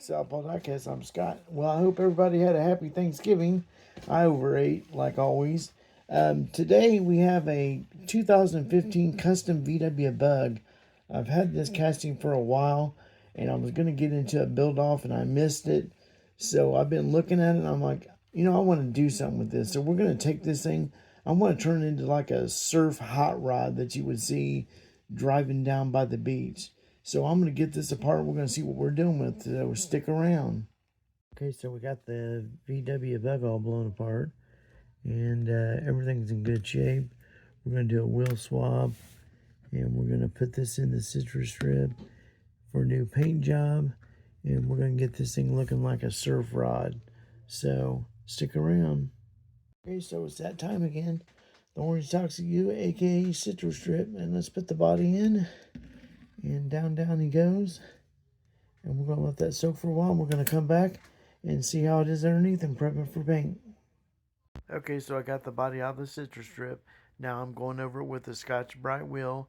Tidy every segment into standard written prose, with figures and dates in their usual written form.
Southpaw Diecast. I'm Scott. Well, I hope everybody had a happy Thanksgiving. I overate, like always. Today we have a 2015 custom VW Bug. I've had this casting for a while, and I was going to get into a build off, and I missed it. So I've been looking at it, and I'm like, I want to do something with this. So we're going to take this thing. I want to turn it into like a surf hot rod that you would see driving down by the beach. So I'm going to get this apart. We're going to see what we're doing with it. So stick around. Okay, so we got the VW Bug all blown apart. And everything's in good shape. We're going to do a wheel swab. And we're going to put this in the citrus strip for a new paint job. And we're going to get this thing looking like a surf rod. So stick around. Okay, so it's that time again. The Orange Toxic U, aka Citrus Strip. And let's put the body in. And down he goes. And we're going to let that soak for a while. We're going to come back and see how it is underneath and prep it for paint. Okay, so I got the body out of the citrus strip. Now I'm going over it with the Scotch-Brite wheel,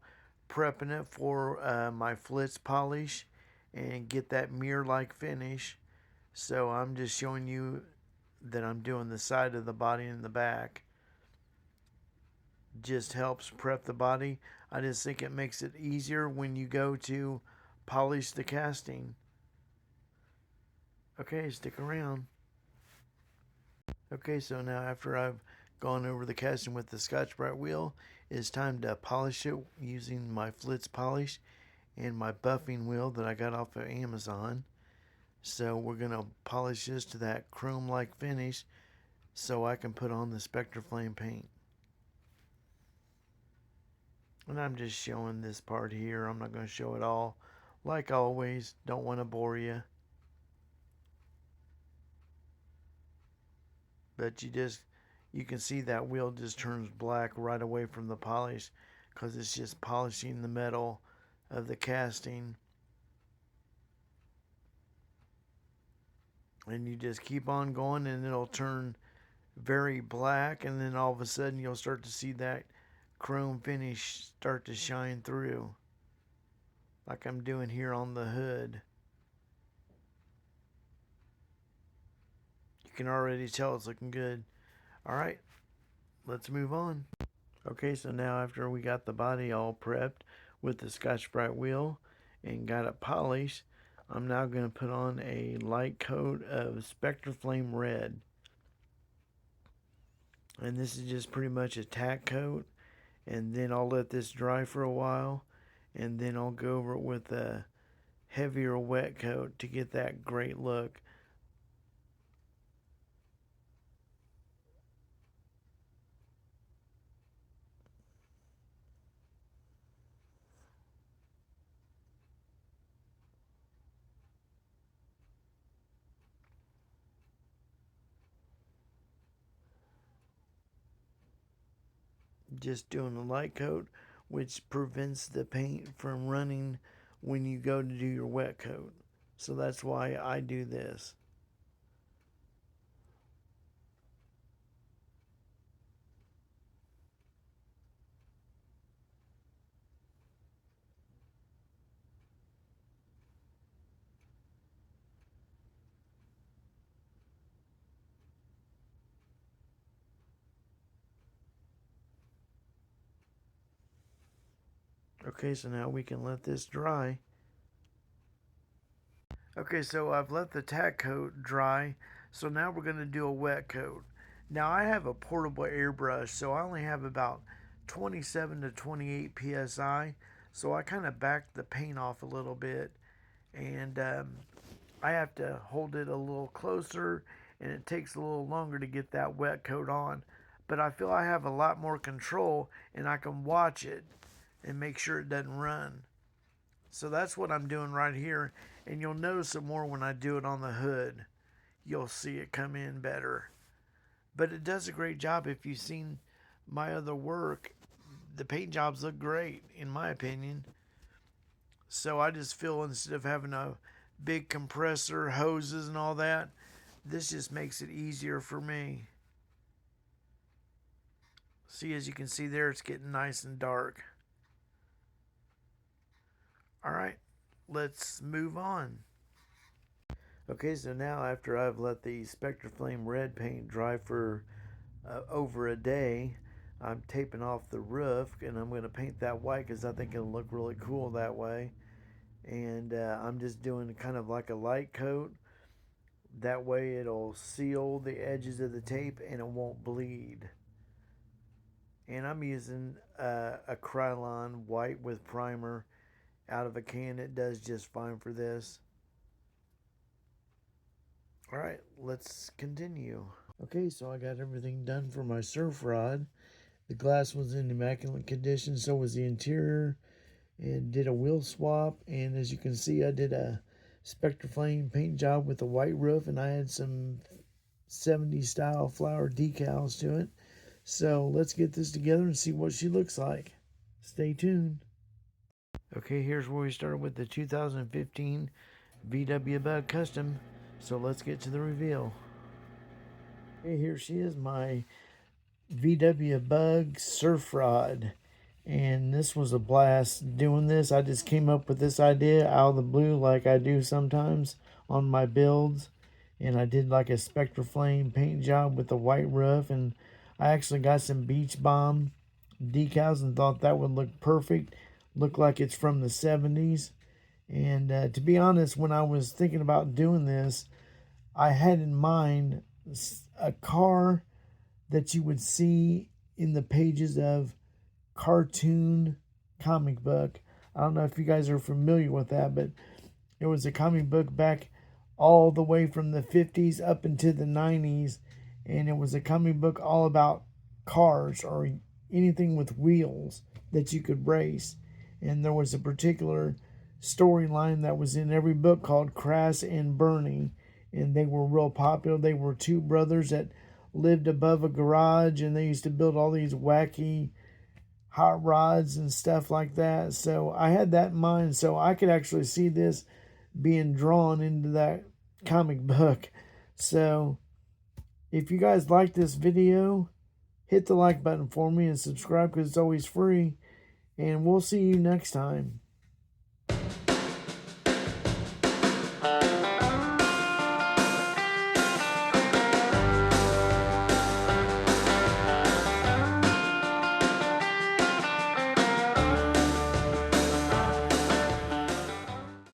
prepping it for my Flitz polish and get that mirror-like finish. So I'm just showing you that I'm doing the side of the body and the back. Just helps prep the body. I just think it makes it easier when you go to polish the casting. Okay, stick around. Okay, so now after I've gone over the casting with the Scotch-Brite wheel, it's time to polish it using my Flitz polish and my buffing wheel that I got off of Amazon. So we're going to polish this to that chrome-like finish so I can put on the Spectraflame paint. And I'm just showing this part here. I'm not going to show it all. Like always, don't want to bore you. But you can see that wheel just turns black right away from the polish because it's just polishing the metal of the casting. And you just keep on going and it'll turn very black, and then all of a sudden you'll start to see that chrome finish start to shine through like I'm doing here on the hood. You can already tell it's looking good. Alright, let's move on. Okay, so now after we got the body all prepped with the Scotch-Brite wheel and got it polished, I'm now going to put on a light coat of Spectraflame Red. And this is just pretty much a tack coat. And then I'll let this dry for a while. And then I'll go over it with a heavier wet coat to get that great look. Just doing a light coat, which prevents the paint from running when you go to do your wet coat. So that's why I do this. Okay, so now we can let this dry. Okay, so I've let the tack coat dry. So now we're going to do a wet coat. Now I have a portable airbrush, so I only have about 27 to 28 psi. So I kind of backed the paint off a little bit, and I have to hold it a little closer, and it takes a little longer to get that wet coat on. But I feel I have a lot more control, and I can watch it and make sure it doesn't run. So that's what I'm doing right here, and you'll notice it more when I do it on the hood. You'll see it come in better. But it does a great job. If you've seen my other work, the paint jobs look great, in my opinion. So I just feel instead of having a big compressor, hoses, and all that, this just makes it easier for me. See, as you can see there, it's getting nice and dark. All right, let's move on. Okay, so now after I've let the Spectra Flame red paint dry for over a day, I'm taping off the roof, and I'm going to paint that white because I think it'll look really cool that way. And I'm just doing kind of like a light coat. That way it'll seal the edges of the tape and it won't bleed. And I'm using a Krylon white with primer out of a can. It does just fine for this. Alright, let's continue. Okay, so I got everything done for my surf rod. The glass was in immaculate condition, so was the interior, and did a wheel swap. And as you can see, I did a Spectra Flame paint job with a white roof, and I had some 70s style flower decals to it. So let's get this together and see what she looks like. Stay tuned. Okay, here's where we started with the 2015 VW Bug Custom. So let's get to the reveal. Okay, here she is, my VW Bug surf rod. And this was a blast doing this. I just came up with this idea out of the blue like I do sometimes on my builds. And I did like a Spectra Flame paint job with a white roof. And I actually got some Beach Bomb decals and thought that would look perfect. Look like it's from the 70s. And to be honest, when I was thinking about doing this, I had in mind a car that you would see in the pages of cartoon comic book. I don't know if you guys are familiar with that, but it was a comic book back all the way from the 50s up into the 90s, and it was a comic book all about cars or anything with wheels that you could race. And there was a particular storyline that was in every book called Crash and Bernie, and they were real popular. They were two brothers that lived above a garage, and they used to build all these wacky hot rods and stuff like that. So I had that in mind, so I could actually see this being drawn into that comic book. So if you guys like this video, hit the like button for me and subscribe because it's always free. And we'll see you next time.